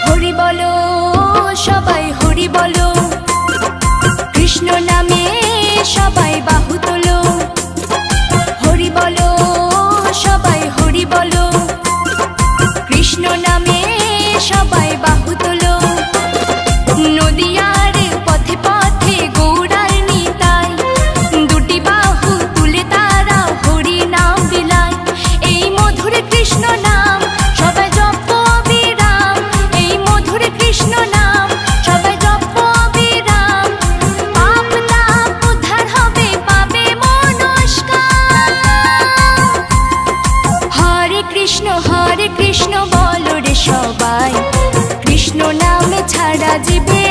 হরি বলো সবাই হরি বলো, কৃষ্ণ নামে সবাই বাহু তোলো। হরি বলো সবাই হরি বলো, কৃষ্ণ নামে সবাই বাহু তোলো। নদিয়ার পথে পথে গৌরার নিতাই, দুটি বাহু তুলে তারা হরি নাম বিলায়। এই মধুর কৃষ্ণ নাম সবাই জপ অবিরাম, এই মধুর কৃষ্ণ নাম সবাই জপ অবিরাম। পাপ তাপ উদ্ধার হবে, পাবে মনস্কাম। হরে কৃষ্ণ বলো রে সবাই, কৃষ্ণ নামে ছাড়া জীবে